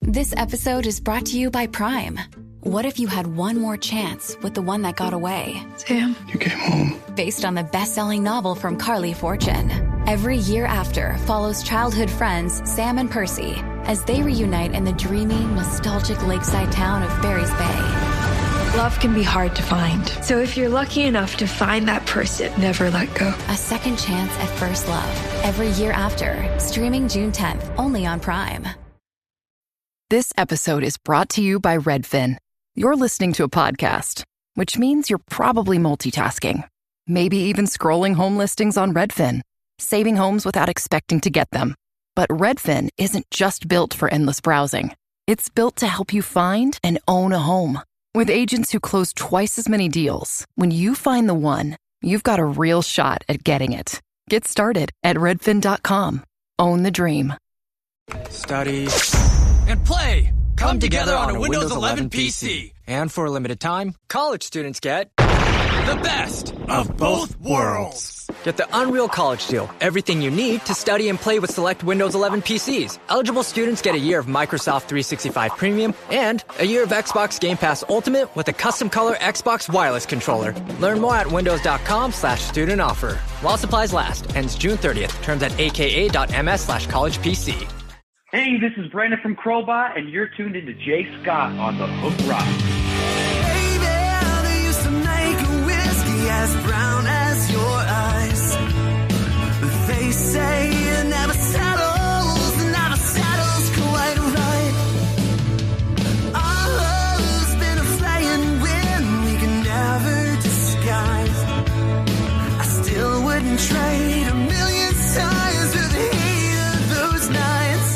This episode is brought to you by Prime. What if you had one more chance with the one that got away? Sam. You came home. Based on the best-selling novel from Carly Fortune. Every Year After follows childhood friends Sam and Percy as they reunite in the dreamy, nostalgic lakeside town of Barry's Bay. Love can be hard to find. So if you're lucky enough to find that person, never let go. A second chance at first love. Every Year After. Streaming June 10th, only on Prime. This episode is brought to you by Redfin. You're listening to a podcast, which means you're probably multitasking. Maybe even scrolling home listings on Redfin, saving homes without expecting to get them. But Redfin isn't just built for endless browsing. It's built to help you find and own a home. With agents who close twice as many deals, when you find the one, you've got a real shot at getting it. Get started at redfin.com. Own the dream. Study and play come together on a Windows 11 PC. And for a limited time, college students get the best of both worlds. Get the Unreal College Deal. Everything you need to study and play with select Windows 11 PCs. Eligible students get a year of Microsoft 365 Premium and a year of Xbox Game Pass Ultimate with a custom color Xbox wireless controller. Learn more at windows.com/student offer. While supplies last. Ends June 30th. Terms at aka.ms/collegepc. Hey, this is Brandon from Crowbot, and you're tuned into Jay Scott on the Hook Rock. Baby, they used to make a whiskey as brown as your eyes. They say it never settles quite right. Our love's been a flying wind we can never disguise. I still wouldn't trade a million times for the heat of those nights.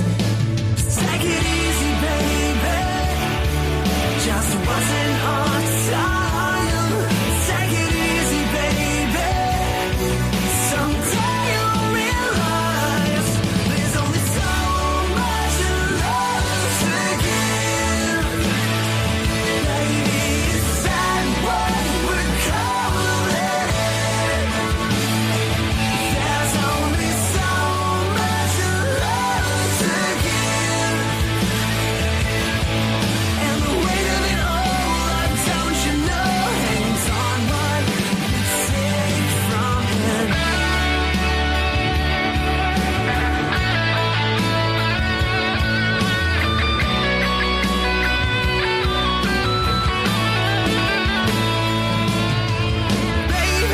Take it easy, baby. Just wasn't our time. Take it easy, baby. Someday you'll realize there's only so much love to give. Baby, is that what we're calling it? There's only so much love to give. And the weight of it all, don't you know, hangs on what you take from it. Baby,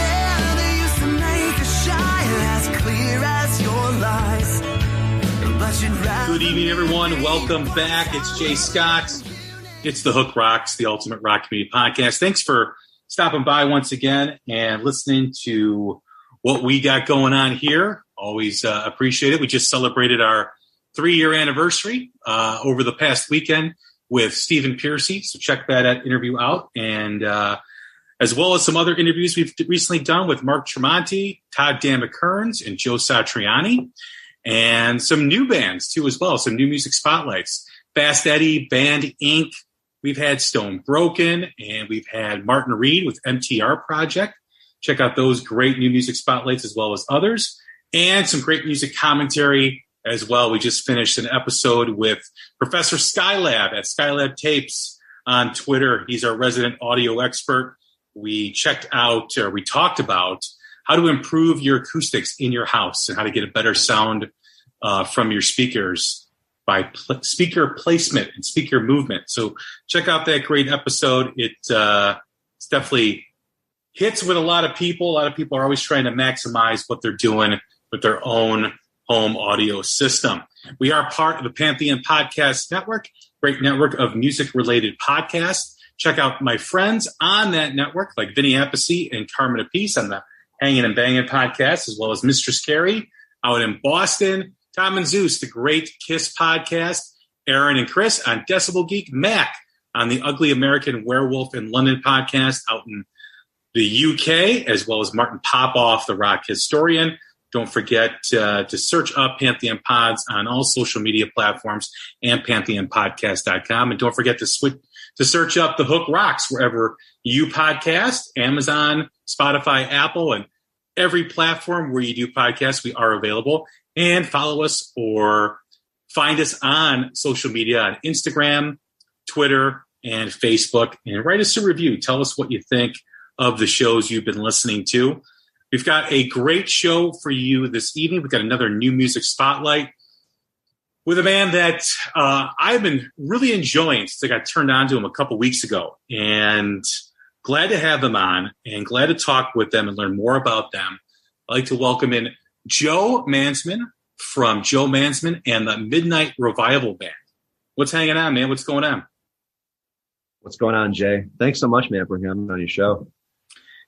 they used to make a shine as clear as your lies. But you'd rather Good evening, everyone. Welcome back. It's Jay Scott. It's the Hook Rocks, the Ultimate Rock Community Podcast. Thanks for stopping by once again and listening to what we got going on here. Always appreciate it. We just celebrated our 3-year anniversary over the past weekend with Stephen Piercy. So check that interview out. And as well as some other interviews we've recently done with Mark Tremonti, Todd Dan McKearns, and Joe Satriani. And some new bands, too, as well. Some new music spotlights. Fast Eddie, Band Inc. We've had Stone Broken, and we've had Martin Reed with MTR Project. Check out those great new music spotlights as well as others. And some great music commentary as well. We just finished an episode with Professor Skylab at Skylab Tapes on Twitter. He's our resident audio expert. We talked about how to improve your acoustics in your house and how to get a better sound from your speakers by speaker placement and speaker movement. So check out that great episode. It's definitely hits with a lot of people. A lot of people are always trying to maximize what they're doing with their own home audio system. We are part of the Pantheon Podcast Network, great network of music-related podcasts. Check out my friends on that network, like Vinny Appice and Carmen Apice on the Hanging and Banging podcast, as well as Mistress Carrie out in Boston, Tom and Zeus, the great Kiss podcast, Aaron and Chris on Decibel Geek, Mac on the Ugly American Werewolf in London podcast out in the UK, as well as Martin Popoff, the rock historian. Don't forget to search up Pantheon Pods on all social media platforms and pantheonpodcast.com. And don't forget to search up The Hook Rocks wherever you podcast, Amazon, Spotify, Apple, and every platform where you do podcasts. We are available. And follow us or find us on social media, on Instagram, Twitter, and Facebook, and write us a review. Tell us what you think of the shows you've been listening to. We've got a great show for you this evening. We've got another new music spotlight with a band that I've been really enjoying since I got turned on to them a couple weeks ago. And glad to have them on and glad to talk with them and learn more about them. I'd like to welcome in Joe Mansman from Joe Mansman and the Midnight Revival Band. What's hanging on, man? What's going on? What's going on, Jay? Thanks so much, man, for having me on your show.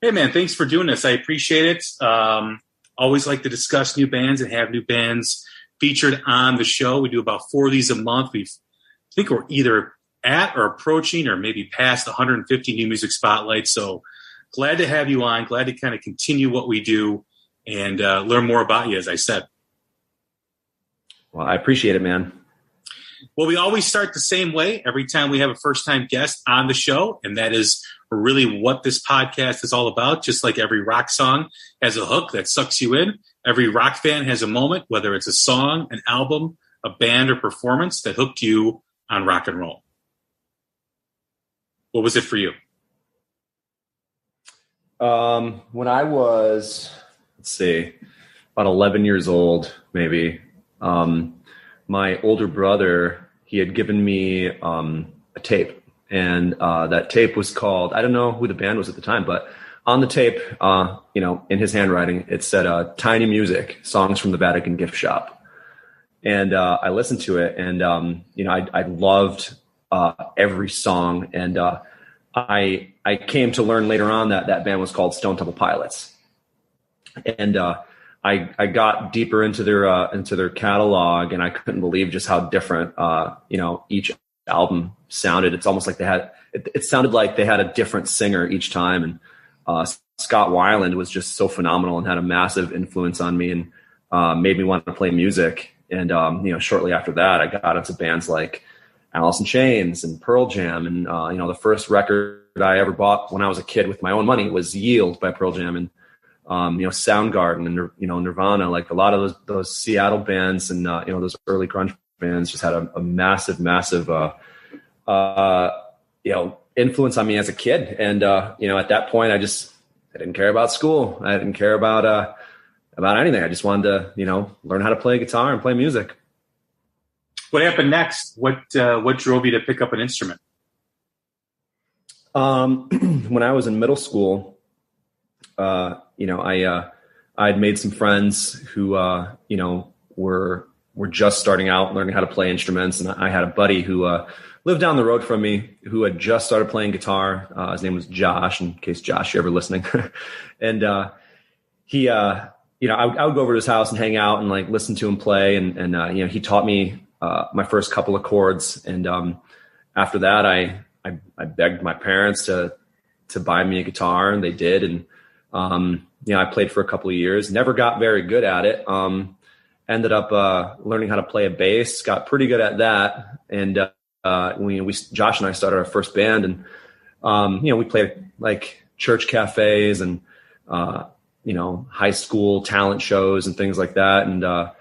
Hey, man, thanks for doing this. I appreciate it. Always like to discuss new bands and have new bands featured on the show. We do about 4 of these a month. I think we're either at or approaching or maybe past 150 new music spotlights. So glad to have you on. Glad to kind of continue what we do and learn more about you, as I said. Well, I appreciate it, man. Well, we always start the same way every time we have a first-time guest on the show, and that is really what this podcast is all about. Just like every rock song has a hook that sucks you in, every rock fan has a moment, whether it's a song, an album, a band, or performance that hooked you on rock and roll. What was it for you? When I was, about 11 years old, maybe, my older brother, he had given me a tape. And that tape was called, I don't know who the band was at the time, but on the tape, in his handwriting, it said Tiny Music, Songs from the Vatican Gift Shop. And I listened to it, and, I loved every song. And I came to learn later on that band was called Stone Temple Pilots. And I got deeper into their catalog, and I couldn't believe just how different, each album sounded. It's almost like it sounded like they had a different singer each time. And Scott Weiland was just so phenomenal and had a massive influence on me and made me want to play music. And, shortly after that, I got into bands like Alice in Chains and Pearl Jam. And, the first record I ever bought when I was a kid with my own money was Yield by Pearl Jam. And, Soundgarden and, Nirvana, like a lot of those Seattle bands and, those early grunge bands just had a massive influence on me as a kid. And, at that point, I didn't care about school. I didn't care about anything. I just wanted to, learn how to play guitar and play music. What happened next? What drove you to pick up an instrument? When I was in middle school, I'd made some friends who, were just starting out learning how to play instruments. And I had a buddy who lived down the road from me who had just started playing guitar. His name was Josh, in case Josh, you're ever listening. And he, I would go over to his house and hang out and like listen to him play. And he taught me my first couple of chords. And after that, I begged my parents to buy me a guitar, and they did. And I played for a couple of years, never got very good at it. Ended up learning how to play a bass, got pretty good at that. And Josh and I started our first band, and we played like church cafes and high school talent shows and things like that. And I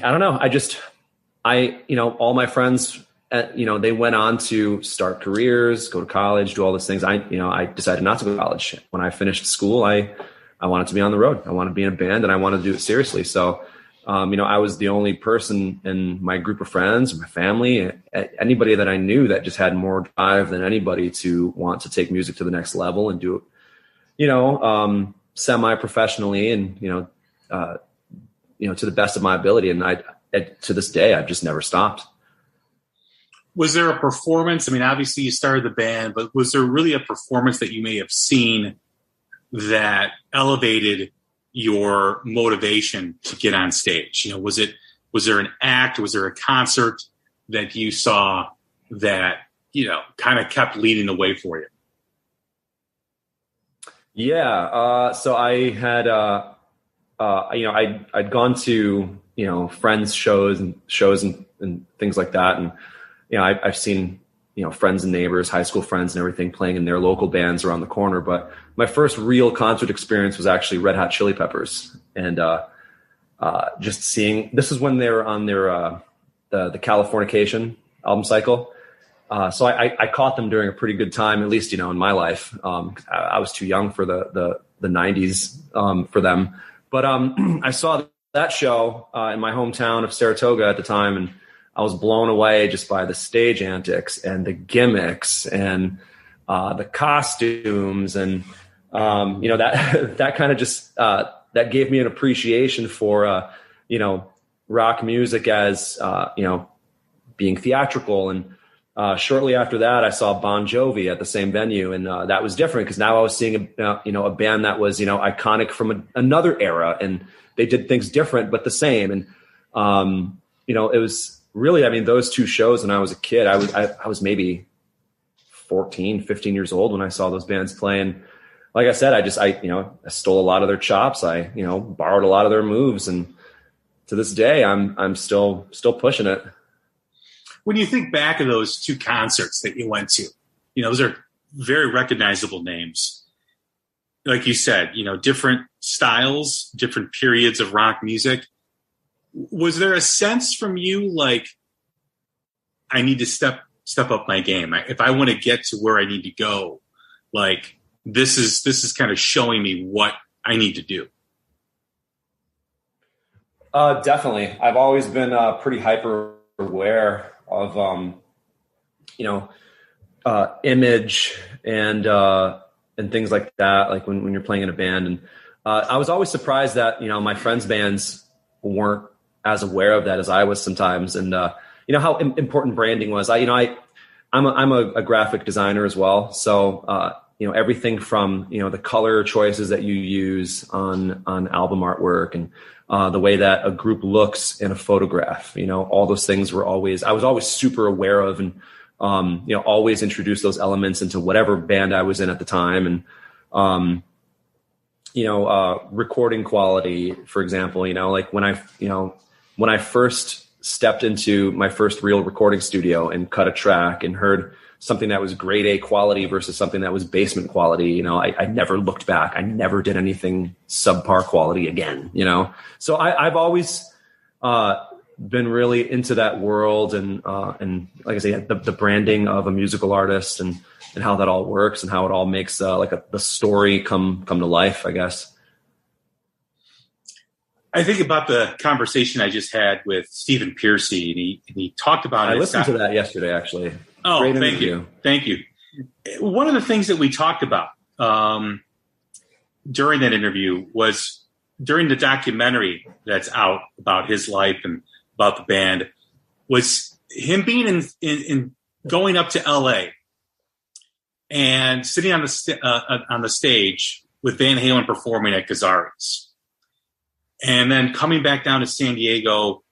don't know, all my friends, they went on to start careers, go to college, do all these things. I decided not to go to college. When I finished school, I wanted to be on the road. I wanted to be in a band, and I wanted to do it seriously. So, I was the only person in my group of friends, my family, anybody that I knew that just had more drive than anybody to want to take music to the next level and do it, semi-professionally and, to the best of my ability. And to this day, I've just never stopped. Was there a performance? I mean, obviously you started the band, but was there really a performance that you may have seen that elevated your motivation to get on stage? Was there an act? Was there a concert that you saw that, kind of kept leading the way for you? Yeah. So I had, I'd gone to, friends' shows and things like that. And, I've seen, friends and neighbors, high school friends and everything playing in their local bands around the corner. But my first real concert experience was actually Red Hot Chili Peppers. And, just seeing, this is when they were on their the Californication album cycle. So I caught them during a pretty good time, at least, in my life. I was too young for the 90s for them. But I saw that show in my hometown of Saratoga at the time, and I was blown away just by the stage antics and the gimmicks and the costumes. And, that kind of just that gave me an appreciation for, rock music as, being theatrical. And shortly after that, I saw Bon Jovi at the same venue, and that was different because now I was seeing a band that was iconic from another era, and they did things different but the same. And it was really, those two shows when I was a kid, I was maybe 14, 15 years old when I saw those bands play. And like I said, I stole a lot of their chops. I borrowed a lot of their moves, and to this day, I'm still pushing it. When you think back of those two concerts that you went to, those are very recognizable names. Like you said, different styles, different periods of rock music. Was there a sense from you like, I need to step up my game? If I want to get to where I need to go, like this is kind of showing me what I need to do. Definitely. I've always been pretty hyper aware of image and things like that, like when you're playing in a band. And I was always surprised that my friends' bands weren't as aware of that as I was sometimes. And how important branding was. I'm a graphic designer as well, so everything from the color choices that you use on album artwork and the way that a group looks in a photograph, all those things I was always super aware of, and, always introduce those elements into whatever band I was in at the time. And, recording quality, for example, like when I first stepped into my first real recording studio and cut a track and heard something that was grade A quality versus something that was basement quality, I never looked back. I never did anything subpar quality again, So I've always been really into that world, and like I say, the branding of a musical artist and how that all works and how it all makes the story come to life, I guess. I think about the conversation I just had with Stephen Piercy, and he talked about it. I listened to that yesterday, actually. Oh, thank you. Thank you. One of the things that we talked about during that interview was during the documentary that's out about his life and about the band, was him being in going up to LA and sitting on the stage with Van Halen performing at Gazzarri's, and then coming back down to San Diego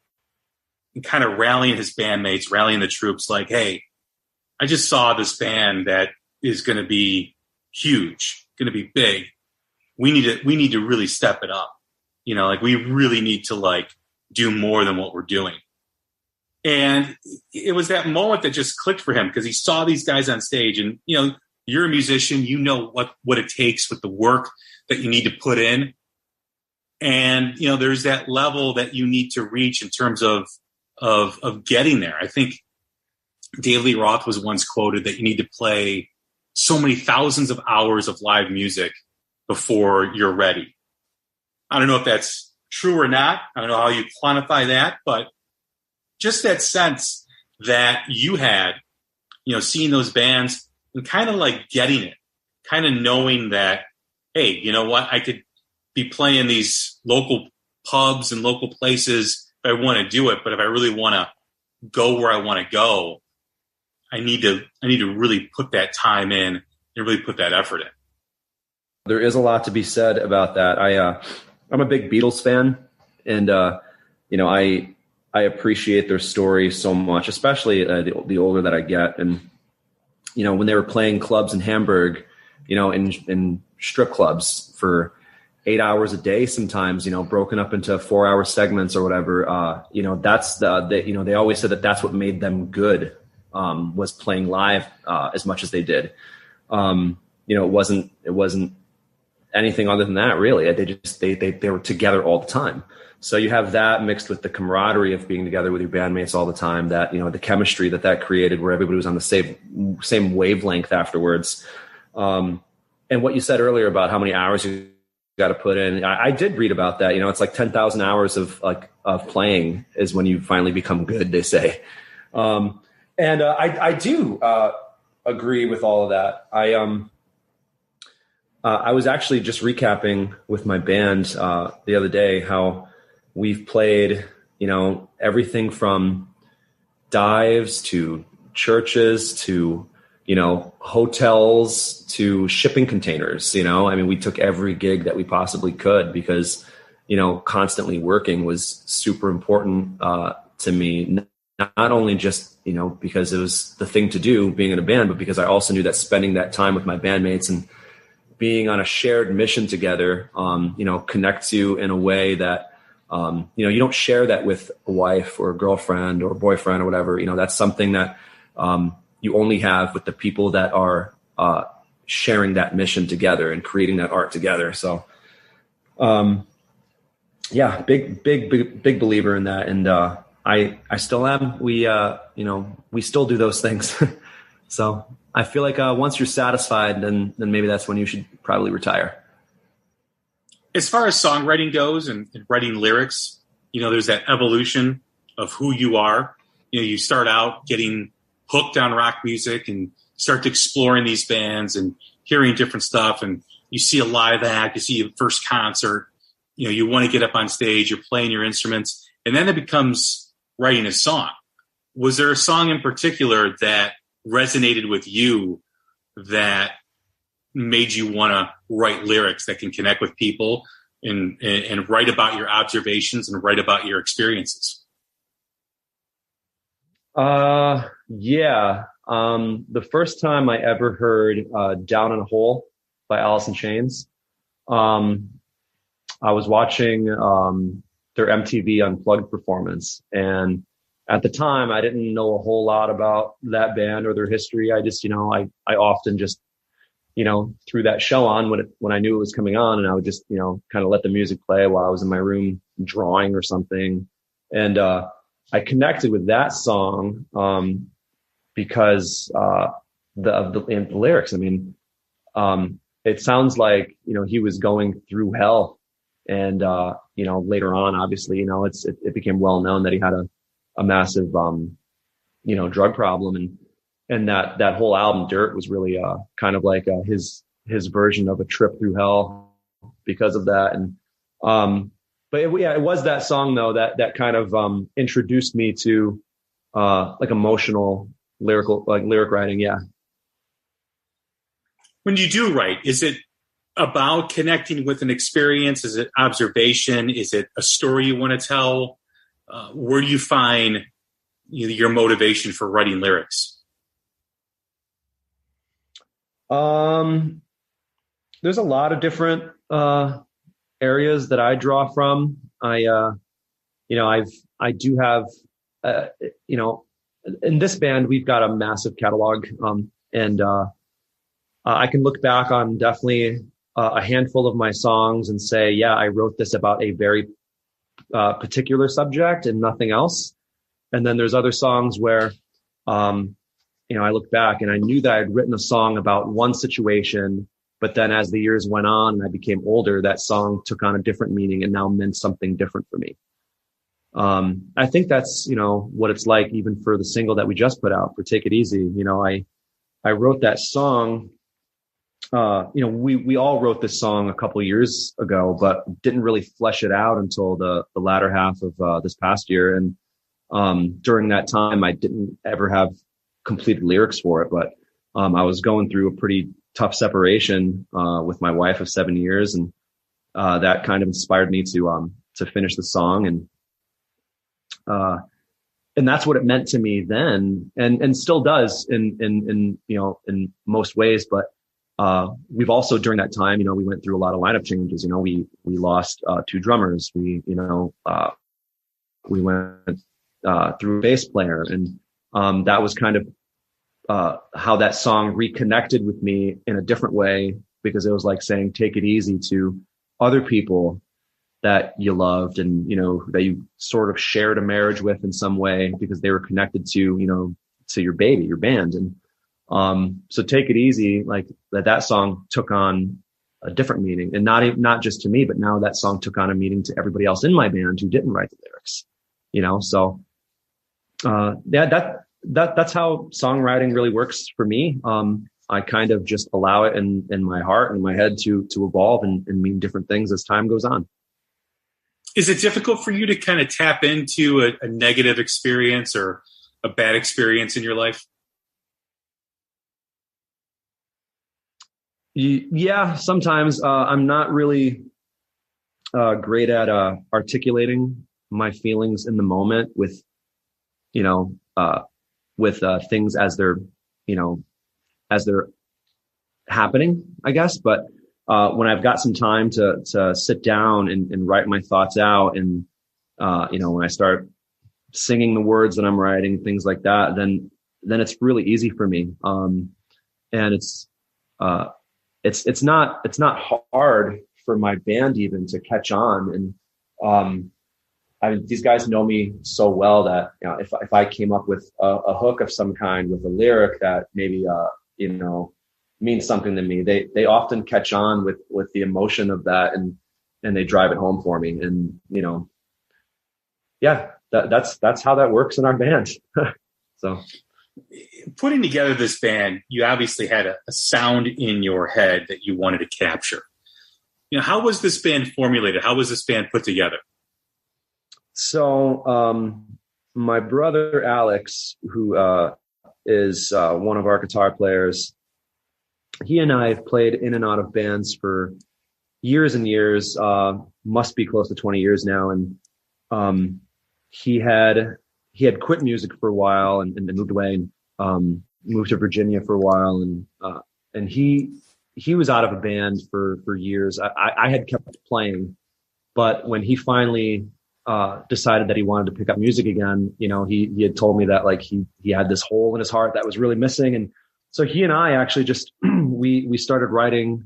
and kind of rallying his bandmates, rallying the troops, like, hey, I just saw this band that is going to be huge, going to be big. We need to really step it up. We really need to do more than what we're doing. And it was that moment that just clicked for him, because he saw these guys on stage, and, you're a musician, what it takes with the work that you need to put in. And, there's that level that you need to reach in terms of getting there. I think Dave Lee Roth was once quoted that you need to play so many thousands of hours of live music before you're ready. I don't know if that's true or not. I don't know how you quantify that, but just that sense that you had, seeing those bands and kind of getting it, kind of knowing that, hey, you know what, I could be playing these local pubs and local places if I want to do it, but if I really want to go where I want to go, I need to really put that time in and really put that effort in. There is a lot to be said about that. I'm a big Beatles fan, and I appreciate their story so much, especially the older that I get. And when they were playing clubs in Hamburg, in strip clubs for 8 hours a day, sometimes, broken up into 4-hour segments or whatever. That's they always said that that's what made them good. Was playing live as much as they did. It wasn't anything other than that, really. They were together all the time. So you have that mixed with the camaraderie of being together with your bandmates all the time, that, you know, the chemistry that created, where everybody was on the same wavelength afterwards. And what you said earlier about how many hours you got to put in, I did read about that. You know, it's like 10,000 hours of playing is when you finally become good, they say. I do agree with all of that. I was actually just recapping with my band the other day how we've played, you know, everything from dives to churches to, you know, hotels to shipping containers. You know, I mean, we took every gig that we possibly could because, you know, constantly working was super important to me. Not only just, you know, because it was the thing to do being in a band, but because I also knew that spending that time with my bandmates and being on a shared mission together, you know, connects you in a way that, you know, you don't share that with a wife or a girlfriend or a boyfriend or whatever. You know, that's something that you only have with the people that are sharing that mission together and creating that art together. So, yeah, big believer in that. And I still am. We, you know, we still do those things. So I feel like once you're satisfied, then maybe that's when you should probably retire. As far as songwriting goes and writing lyrics, you know, there's that evolution of who you are. You know, you start out getting hooked on rock music and start exploring these bands and hearing different stuff. And you see a live act, you see your first concert, you know, you want to get up on stage, you're playing your instruments, and then it becomes writing a song. Was there a song in particular that resonated with you that made you want to write lyrics that can connect with people and write about your observations and write about your experiences? Yeah. The first time I ever heard Down in a Hole by Alice in Chains, I was watching their MTV Unplugged performance, and at the time I didn't know a whole lot about that band or their history. I just, you know, I often just, you know, threw that show on when I knew it was coming on, and I would just, you know, kind of let the music play while I was in my room drawing or something. And I connected with that song because the lyrics. I mean, it sounds like, you know, he was going through hell, and you know, later on, obviously, you know, it became well known that he had a massive you know, drug problem, and that whole album Dirt was really kind of like his version of a trip through hell because of that. And but it was that song though that kind of introduced me to like emotional lyric writing. Yeah. When you do write, is it about connecting with an experience? Is it observation? Is it a story you want to tell? Where do you find your motivation for writing lyrics? There's a lot of different areas that I draw from. I do have, you know, in this band, we've got a massive catalog. And I can look back on definitely a handful of my songs and say, yeah, I wrote this about a very particular subject and nothing else. And then there's other songs where, you know, I look back and I knew that I'd written a song about one situation, but then as the years went on and I became older, that song took on a different meaning and now meant something different for me. I think that's, you know, what it's like even for the single that we just put out for Take It Easy. You know, I wrote that song, you know, we all wrote this song a couple of years ago, but didn't really flesh it out until the latter half of this past year. And during that time, I didn't ever have completed lyrics for it, but I was going through a pretty tough separation with my wife of 7 years, and that kind of inspired me to finish the song, and that's what it meant to me then, and still does in you know, in most ways. But we've also, during that time, you know, we went through a lot of lineup changes. You know, we lost 2 drummers. We went through a bass player, and that was kind of how that song reconnected with me in a different way because it was like saying, take it easy to other people that you loved and, that you sort of shared a marriage with in some way because they were connected to, to your baby, your band. And, so Take It Easy, like that song took on a different meaning, and not just to me, but now that song took on a meaning to everybody else in my band who didn't write the lyrics, so, that's how songwriting really works for me. I kind of just allow it in my heart and my head to evolve and mean different things as time goes on. Is it difficult for you to kind of tap into a negative experience or a bad experience in your life? Yeah, sometimes. I'm not really great at articulating my feelings in the moment with things as they're happening, I guess. But when I've got some time to sit down and write my thoughts out, and when I start singing the words that I'm writing, things like that, then it's really easy for me. And it's not hard for my band even to catch on. And these guys know me so well that if I came up with a hook of some kind with a lyric that maybe means something to me, they often catch on with the emotion of that, and they drive it home for me. And that's how that works in our band. So putting together this band, you obviously had a sound in your head that you wanted to capture. How was this band formulated? How was this band put together? So my brother Alex, who is one of our guitar players, he and I have played in and out of bands for years and years, must be close to 20 years now. And he had quit music for a while and moved away and moved to Virginia for a while. And he was out of a band for years. I had kept playing, but when he finally decided that he wanted to pick up music again, he had told me that like he had this hole in his heart that was really missing. And so he and I actually just, we started writing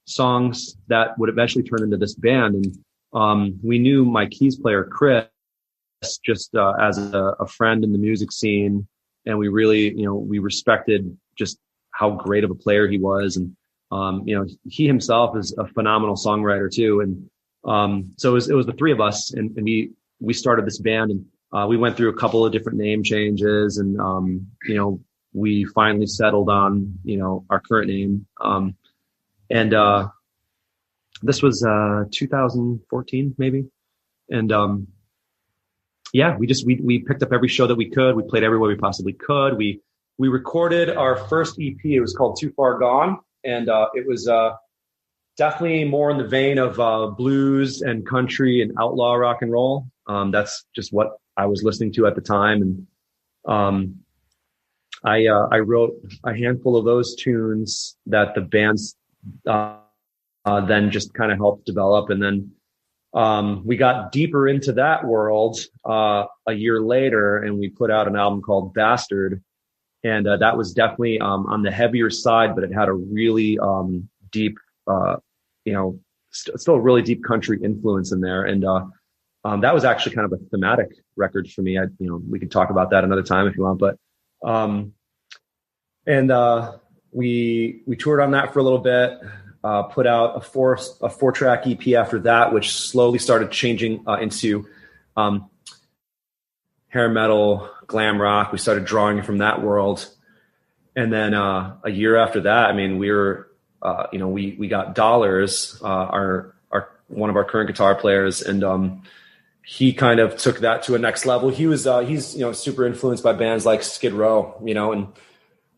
songs that would eventually turn into this band. And we knew my keys player, Chris, just as a friend in the music scene. And we really, we respected just how great of a player he was. And, he himself is a phenomenal songwriter too. And so it was the three of us, and we started this band, and we went through a couple of different name changes, and we finally settled on our current name. And this was 2014 maybe, and we picked up every show that we could. We played everywhere we possibly could. We recorded our first EP. It was called Too Far Gone, and it was definitely more in the vein of blues and country and outlaw rock and roll. That's just what I was listening to at the time. And I wrote a handful of those tunes that the bands then just kind of helped develop. And then we got deeper into that world a year later, and we put out an album called Bastard. And that was definitely on the heavier side, but it had a really deep still a really deep country influence in there. And that was actually kind of a thematic record for me. We could talk about that another time if you want, but we toured on that for a little bit, put out a four track EP after that, which slowly started changing into hair metal, glam rock. We started drawing from that world. And then a year after that, we were we got Dollars, our one of our current guitar players, and he kind of took that to a next level. He's super influenced by bands like Skid Row, and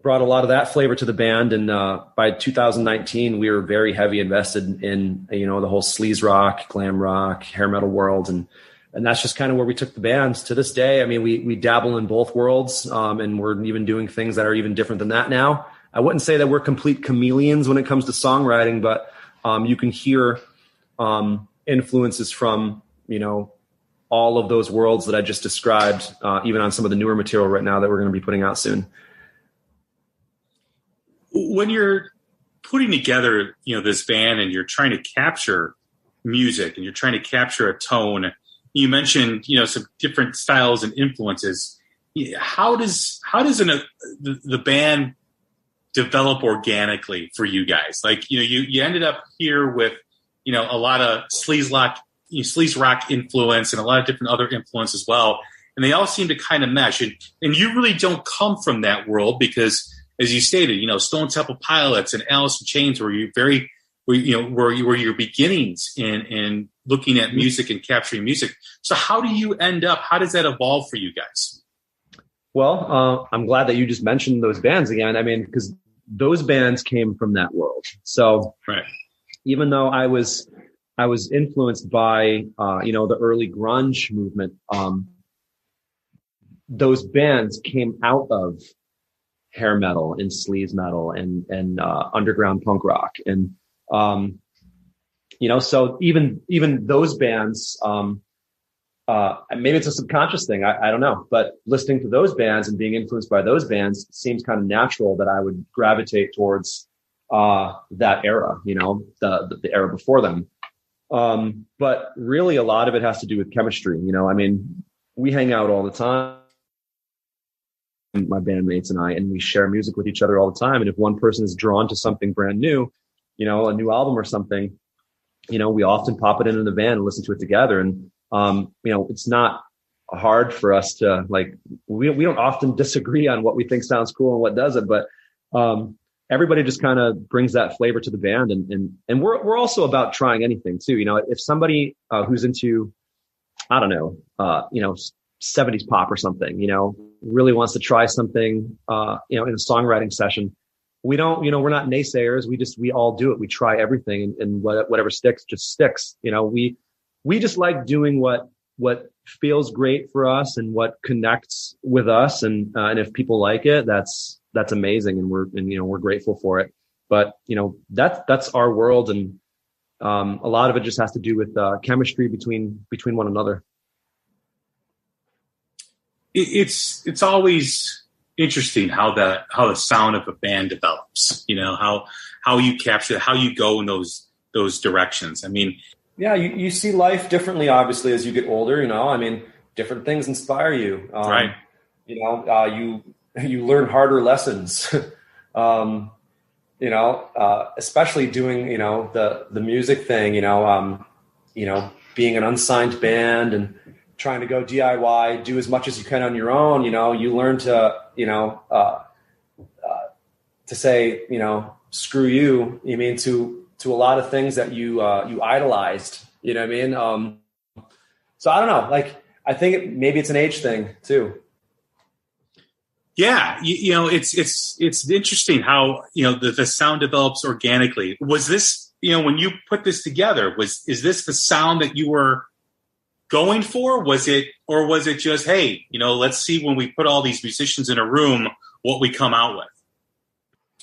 brought a lot of that flavor to the band. And by 2019, we were very heavy invested in the whole sleaze rock, glam rock, hair metal world, and that's just kind of where we took the band to this day. We dabble in both worlds, and we're even doing things that are even different than that now. I wouldn't say that we're complete chameleons when it comes to songwriting, but you can hear influences from, all of those worlds that I just described, even on some of the newer material right now that we're going to be putting out soon. When you're putting together, this band, and you're trying to capture music and you're trying to capture a tone. You mentioned, some different styles and influences. How does the band develop organically for you guys? Like, you ended up here with, a lot of sleaze rock influence and a lot of different other influence as well. And they all seem to kind of mesh. And you really don't come from that world because, as you stated, Stone Temple Pilots and Alice in Chains were your beginnings in looking at music and capturing music. So how does that evolve for you guys? Well, I'm glad that you just mentioned those bands again. I mean, because those bands came from that world. So right. Even though I was influenced by, the early grunge movement, those bands came out of hair metal and sleaze metal and underground punk rock. And, so even those bands, maybe it's a subconscious thing. I don't know, but listening to those bands and being influenced by those bands seems kind of natural that I would gravitate towards, that era, the era before them. But really a lot of it has to do with chemistry. I mean, we hang out all the time, my bandmates and I, and we share music with each other all the time. And if one person is drawn to something brand new, a new album or something, we often pop it into the van and listen to it together. And, it's not hard for us to we don't often disagree on what we think sounds cool and what doesn't, but, everybody just kind of brings that flavor to the band. And we're also about trying anything too. If somebody, who's into, I don't know, 70s pop or something, really wants to try something, in a songwriting session, we don't, we're not naysayers. We all do it. We try everything and whatever sticks, just sticks. We just like doing what feels great for us and what connects with us. And if people like it, that's amazing. And we're grateful for it. But, that's our world. And, a lot of it just has to do with, chemistry between one another. It's always interesting how the sound of a band develops, how you capture, how you go in those directions. I mean, yeah, you see life differently, obviously, as you get older, I mean, different things inspire you. Right. You learn harder lessons, especially doing, the music thing, being an unsigned band and trying to go DIY, do as much as you can on your own. You learn to, to say, screw you. You mean to a lot of things that you idolized, you know what I mean? So I don't know, I think maybe it's an age thing too. Yeah. It's interesting how, the sound develops organically. Was this, when you put this together, is this the sound that you were going for? Was it just, hey, let's see when we put all these musicians in a room, what we come out with?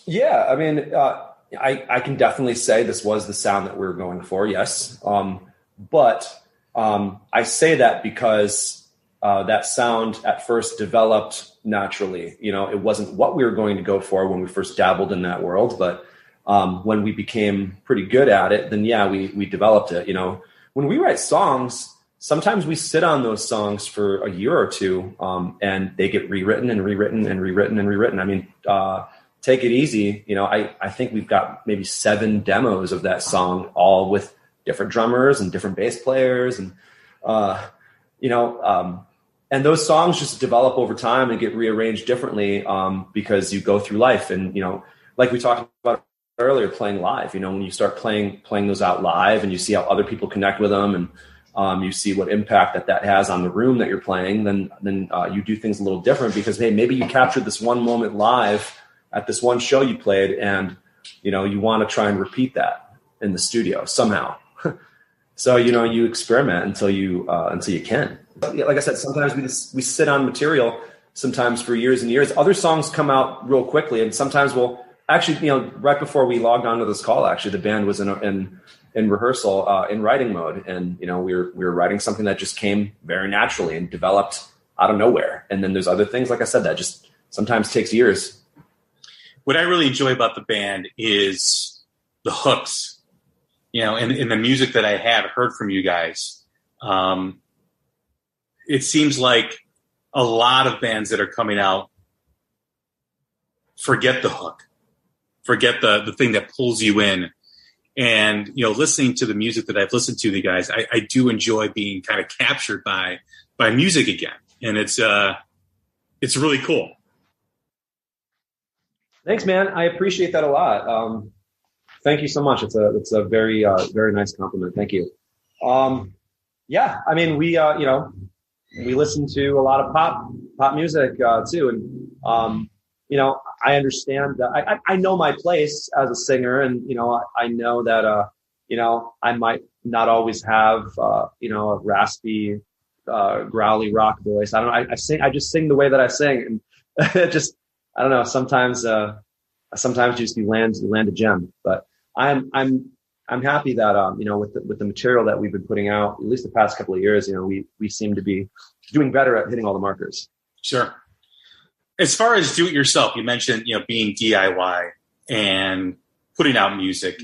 Yeah. I mean, I can definitely say this was the sound that we were going for. Yes. But I say that because that sound at first developed naturally. It wasn't what we were going to go for when we first dabbled in that world, but when we became pretty good at it, then yeah, we developed it. When we write songs, sometimes we sit on those songs for a year or two, and they get rewritten and rewritten and rewritten and rewritten. I mean, Take It Easy, I think we've got maybe 7 demos of that song, all with different drummers and different bass players. And, and those songs just develop over time and get rearranged differently, because you go through life and, like we talked about earlier, playing live, when you start playing those out live and you see how other people connect with them and, you see what impact that has on the room that you're playing, then you do things a little different because, hey, maybe you captured this one moment live at this one show you played, and, you want to try and repeat that in the studio somehow. So, you experiment until you can. Like I said, sometimes we sit on material sometimes for years and years. Other songs come out real quickly, and sometimes we'll actually, right before we logged onto this call, actually, the band was in rehearsal, in writing mode. And, we were writing something that just came very naturally and developed out of nowhere. And then there's other things, like I said, that just sometimes takes years. What I really enjoy about the band is the hooks, in the music that I have heard from you guys. It seems like a lot of bands that are coming out forget the hook, forget the thing that pulls you in. And, listening to the music that I've listened to, the guys, I do enjoy being kind of captured by music again. And it's really cool. Thanks, man. I appreciate that a lot. Thank you so much. It's a very, very nice compliment. Thank you. Yeah, I mean, we listen to a lot of pop music, too. And, I understand that I know my place as a singer, and, I know that, I might not always have, a raspy, growly rock voice. I don't know. I just sing the way that I sing, and it just, I don't know. Sometimes you land a gem, but I'm happy that, with the material that we've been putting out, at least the past couple of years, we seem to be doing better at hitting all the markers. Sure. As far as do it yourself, you mentioned, being DIY and putting out music.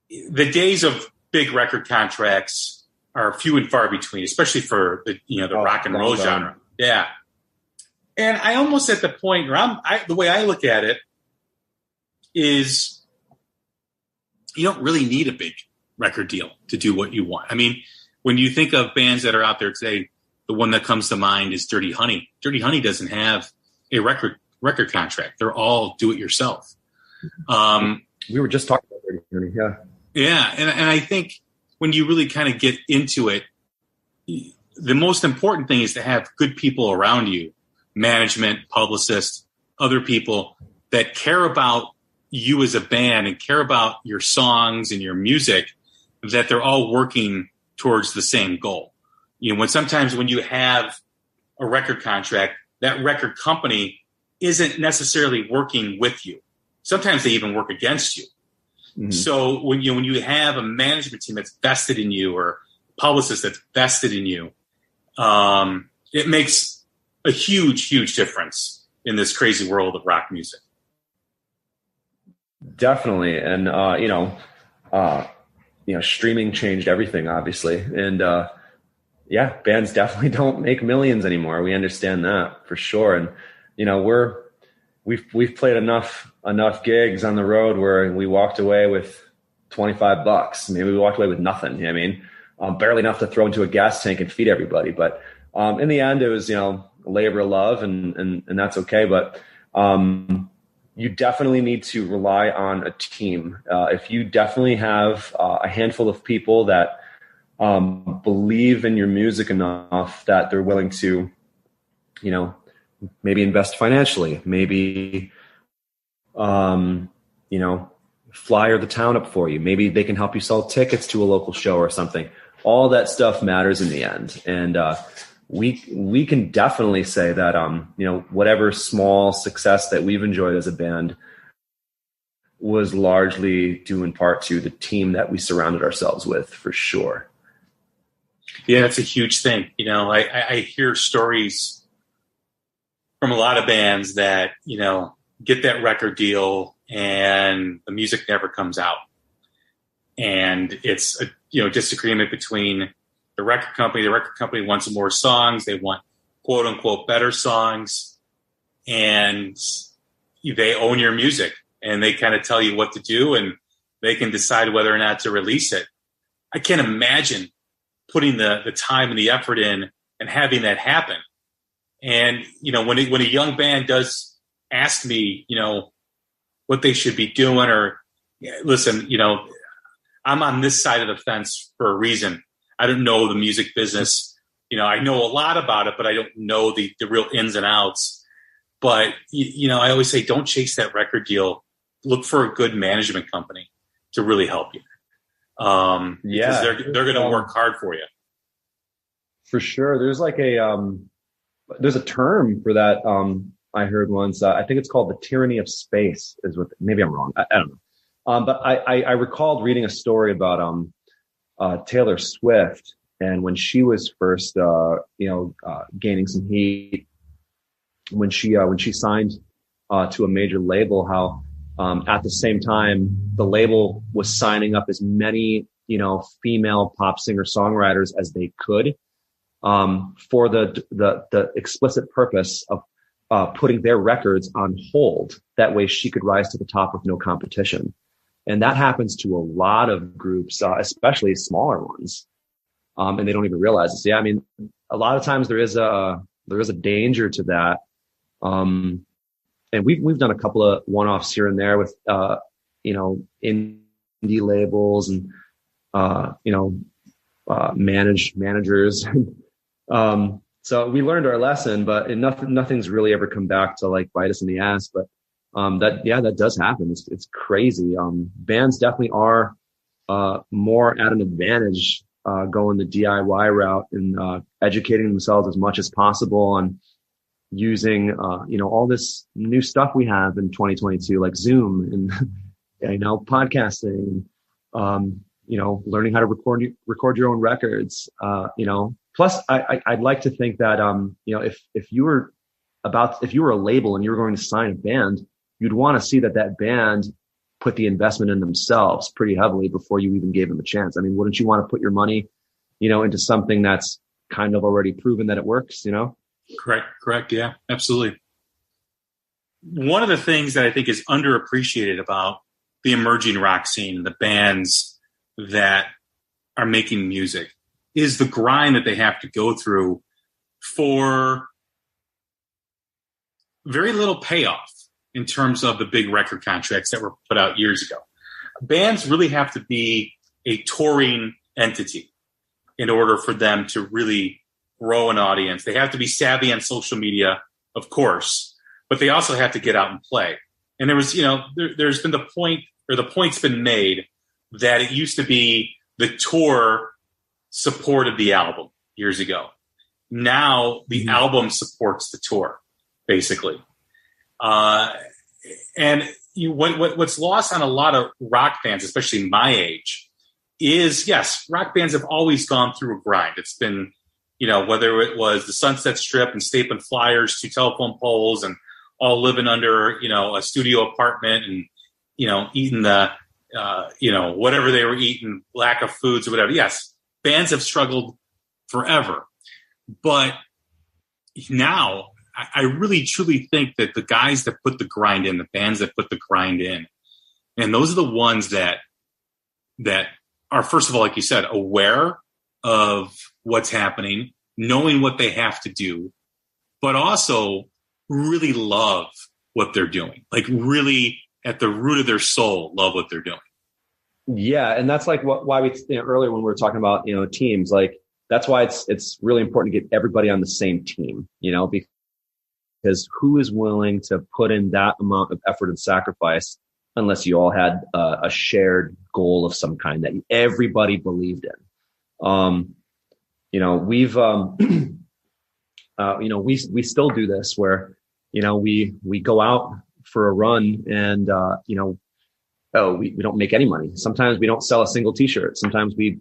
The days of big record contracts are few and far between, especially for the rock and roll genre. Yeah. And I almost at the point where the way I look at it is you don't really need a big record deal to do what you want. I mean, when you think of bands that are out there today, the one that comes to mind is Dirty Honey. Dirty Honey doesn't have a record contract. They're all do it yourself. We were just talking about Dirty Honey. Yeah. Yeah. And I think when you really kind of get into it, the most important thing is to have good people around you, management, publicists, other people that care about you as a band and care about your songs and your music, that they're all working towards the same goal. Sometimes when you have a record contract, that record company isn't necessarily working with you. Sometimes they even work against you. Mm-hmm. So when you have a management team that's vested in you, or publicist that's vested in you, it makes a huge, huge difference in this crazy world of rock music. Definitely. And, streaming changed everything, obviously. And, bands definitely don't make millions anymore. We understand that for sure. And, we've played enough gigs on the road where we walked away with $25. Maybe we walked away with nothing. I mean, barely enough to throw into a gas tank and feed everybody. But, in the end, it was, a labor of love, and that's okay. But, you definitely need to rely on a team. If you definitely have a handful of people that believe in your music enough that they're willing to, maybe invest financially, maybe, flyer the town up for you. Maybe they can help you sell tickets to a local show or something. All that stuff matters in the end. And we can definitely say that, whatever small success that we've enjoyed as a band was largely due in part to the team that we surrounded ourselves with, for sure. Yeah, that's a huge thing. I hear stories from a lot of bands that, get that record deal and the music never comes out. And it's a, disagreement between the record company. The record company wants more songs. They want quote unquote better songs, and they own your music and they kind of tell you what to do, and they can decide whether or not to release it. I can't imagine putting the time and the effort in and having that happen. And, when a young band does ask me, what they should be doing, or listen, I'm on this side of the fence for a reason. I don't know the music business. I know a lot about it, but I don't know the real ins and outs. But, I always say, don't chase that record deal. Look for a good management company to really help you. Because they're going to work hard for you. For sure. There's like there's a term for that. I heard once, I think it's called the tyranny of space maybe I'm wrong. I don't know. But I recalled reading a story about, Taylor Swift, and when she was first, gaining some heat, when she signed, to a major label, how, At the same time, the label was signing up as many, female pop singer songwriters as they could, for the explicit purpose of putting their records on hold. That way she could rise to the top with no competition. And that happens to a lot of groups, especially smaller ones. And they don't even realize it. So, yeah, I mean, a lot of times there is a danger to that. And we've done a couple of one-offs here and there with, indie labels and, managers. So we learned our lesson, but nothing's really ever come back to like bite us in the ass. But, that does happen. It's crazy. Bands definitely are, more at an advantage, going the DIY route and, educating themselves as much as possible on using, all this new stuff we have in 2022, like Zoom and, podcasting, learning how to record your own records, plus I'd like to think that, if you were a label and you were going to sign a band, you'd want to see that band put the investment in themselves pretty heavily before you even gave them a chance. I mean, wouldn't you want to put your money, into something that's kind of already proven that it works, Correct. Yeah, absolutely. One of the things that I think is underappreciated about the emerging rock scene, the bands that are making music, is the grind that they have to go through for very little payoff in terms of the big record contracts that were put out years ago. Bands really have to be a touring entity in order for them to really grow an audience. They have to be savvy on social media, of course, but they also have to get out and play. And there was, there's been the point's been made that it used to be the tour supported the album years ago. Now the album supports the tour, basically. And what's lost on a lot of rock fans, especially my age, is, yes, rock bands have always gone through a grind. It's been, whether it was the Sunset Strip and stapling flyers to telephone poles and all living under, a studio apartment and, eating the, whatever they were eating, lack of foods or whatever. Yes, bands have struggled forever. But now I really, truly think that the guys that put the grind in, the bands that put the grind in, and those are the ones that are, first of all, like you said, aware of what's happening, knowing what they have to do, but also really love what they're doing. Like really at the root of their soul, love what they're doing. Yeah. And that's like why we, earlier when we were talking about, teams, like that's why it's really important to get everybody on the same team, because who is willing to put in that amount of effort and sacrifice unless you all had a shared goal of some kind that everybody believed in. We've, we still do this where, we go out for a run and, we don't make any money. Sometimes we don't sell a single t-shirt. Sometimes we,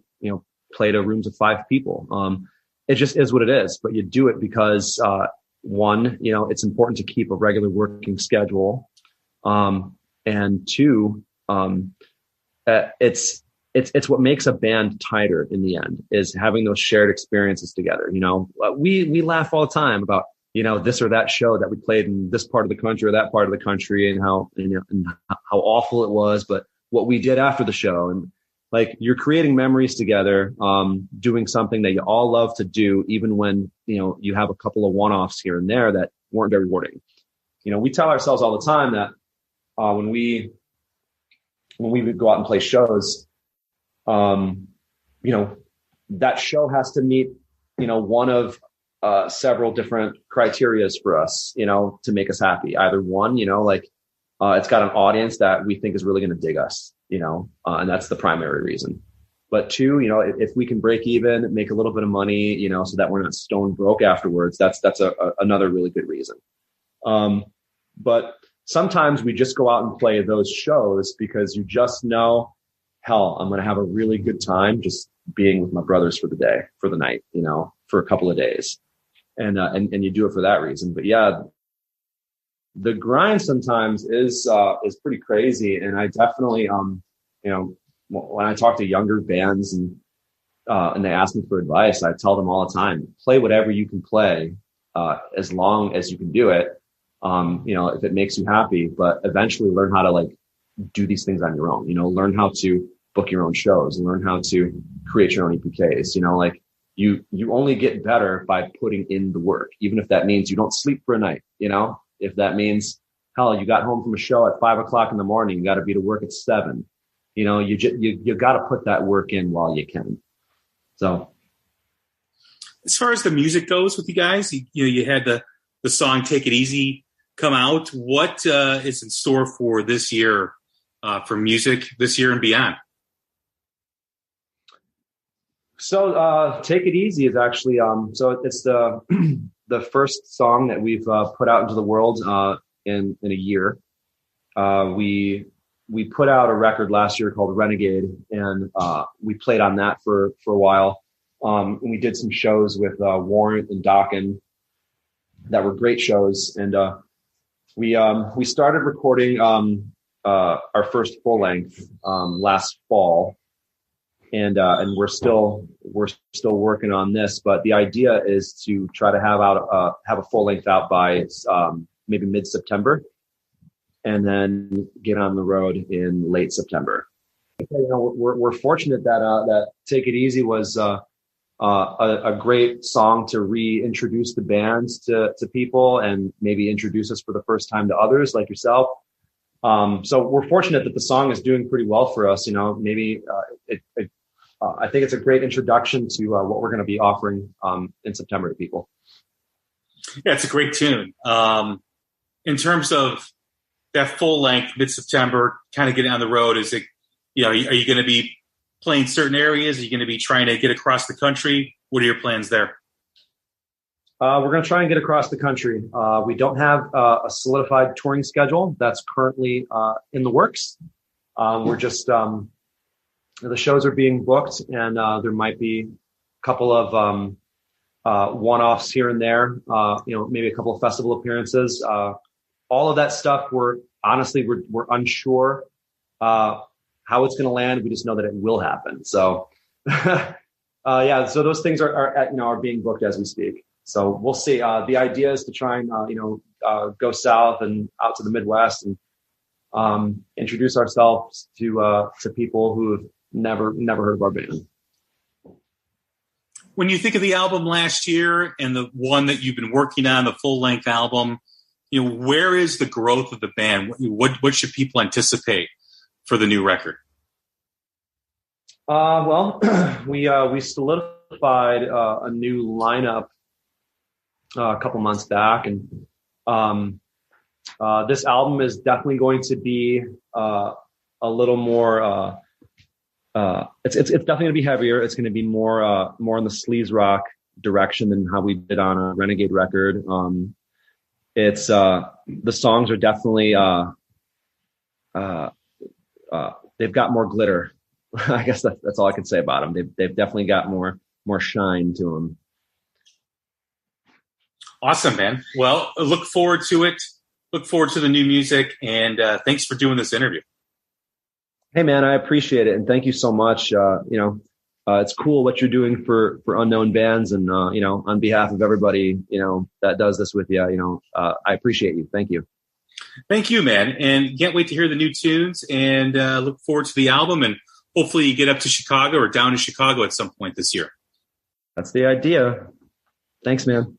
play to rooms of 5 people. It just is what it is, but you do it because, one, it's important to keep a regular working schedule. And two, it's what makes a band tighter in the end, is having those shared experiences together. We laugh all the time about, this or that show that we played in this part of the country or that part of the country and how awful it was, but what we did after the show. And like, you're creating memories together, doing something that you all love to do, even when, you have a couple of one-offs here and there that weren't very rewarding. We tell ourselves all the time that, when we would go out and play shows, that show has to meet, one of several different criterias for us, to make us happy. Either one, it's got an audience that we think is really going to dig us, and that's the primary reason. But two, if we can break even, make a little bit of money, so that we're not stone broke afterwards, that's another really good reason. But sometimes we just go out and play those shows because you just know, hell, I'm going to have a really good time just being with my brothers for the night, for a couple of days. And you do it for that reason. But yeah, the grind sometimes is pretty crazy. And I definitely, when I talk to younger bands and they ask me for advice, I tell them all the time, play whatever you can play, as long as you can do it. If it makes you happy, but eventually learn how to like do these things on your own, learn how to book your own shows, learn how to create your own EPKs, you only get better by putting in the work, even if that means you don't sleep for a night, if that means, hell, you got home from a show at 5 o'clock in the morning, you got to be to work at 7, you got to put that work in while you can. So as far as the music goes with you guys, you had the song Take It Easy come out. What is in store for this year, for music this year and beyond? So Take It Easy is actually, so it's the the first song that we've put out into the world in a year. We put out a record last year called Renegade, and we played on that for a while. And we did some shows with Warrant and Dokken that were great shows. And we started recording our first full length last fall, and we're still working on this. But the idea is to try to have a full length out by maybe mid-September, and then get on the road in late September. We're fortunate that Take It Easy was a great song to reintroduce the bands to people, and maybe introduce us for the first time to others like yourself. So we're fortunate that the song is doing pretty well for us. Maybe I think it's a great introduction to what we're going to be offering in September to people. Yeah, it's a great tune. In terms of that full length, mid-September, kind of getting on the road, is it, are you going to be playing certain areas? Are you going to be trying to get across the country? What are your plans there? We're going to try and get across the country. We don't have a solidified touring schedule that's currently in the works. We're just, the shows are being booked, and there might be a couple of one-offs here and there, maybe a couple of festival appearances. All of that stuff, we're unsure how it's going to land. We just know that it will happen. So, so those things are being booked as we speak. So we'll see. The idea is to try and, go south and out to the Midwest and introduce ourselves to people who have never heard of our band. When you think of the album last year and the one that you've been working on, the full-length album, where is the growth of the band? What should people anticipate for the new record? We solidified a new lineup a couple months back, and this album is definitely going to be a little more. It's definitely going to be heavier. It's going to be more in the sleaze rock direction than how we did on a Renegade record. It's the songs are definitely they've got more glitter. I guess that's all I can say about them. They've definitely got more shine to them. Awesome, man. Well, look forward to it. Look forward to the new music, and thanks for doing this interview. Hey, man, I appreciate it, and thank you so much. It's cool what you're doing for unknown bands, and on behalf of everybody that does this with you, I appreciate you. Thank you. Thank you, man, and can't wait to hear the new tunes, and look forward to the album, and hopefully you get up to Chicago or down to Chicago at some point this year. That's the idea. Thanks, man.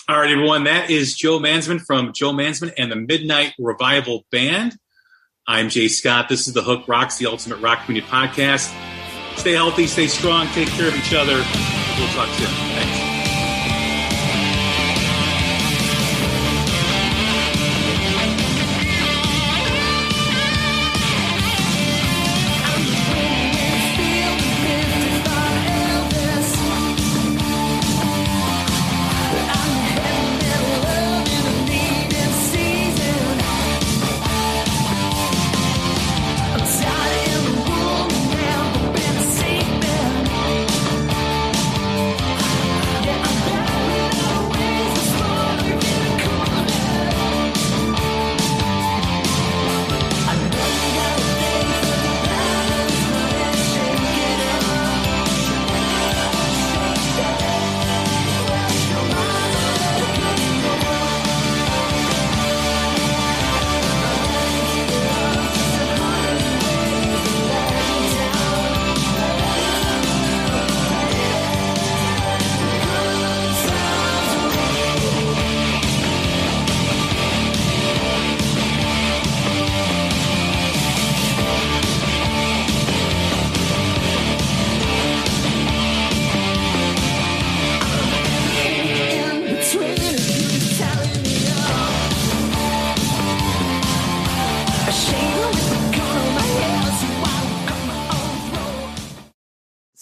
All right, everyone. That is Joe Mansman from Joe Mansman and the Midnight Revival Band. I'm Jay Scott. This is The Hook Rocks, the Ultimate Rock Community Podcast. Stay healthy, stay strong, take care of each other. We'll talk soon. Thanks.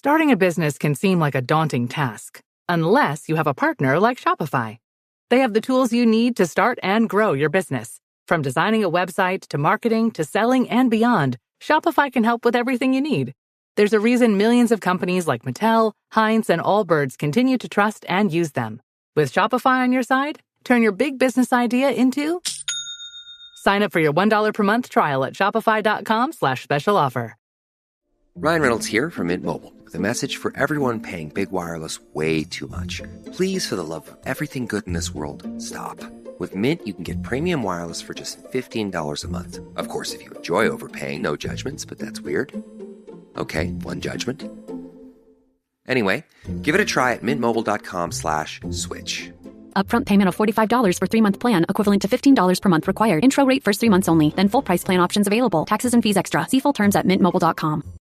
Starting a business can seem like a daunting task, unless you have a partner like Shopify. They have the tools you need to start and grow your business. From designing a website to marketing to selling and beyond, Shopify can help with everything you need. There's a reason millions of companies like Mattel, Heinz, and Allbirds continue to trust and use them. With Shopify on your side, turn your big business idea into... Sign up for your $1 per month trial at shopify.com/special offer. Ryan Reynolds here from Mint Mobile with a message for everyone paying big wireless way too much. Please, for the love of everything good in this world, stop. With Mint, you can get premium wireless for just $15 a month. Of course, if you enjoy overpaying, no judgments, but that's weird. Okay, one judgment. Anyway, give it a try at mintmobile.com/switch. Upfront payment of $45 for 3-month plan, equivalent to $15 per month required. Intro rate first 3 months only, then full price plan options available. Taxes and fees extra. See full terms at mintmobile.com.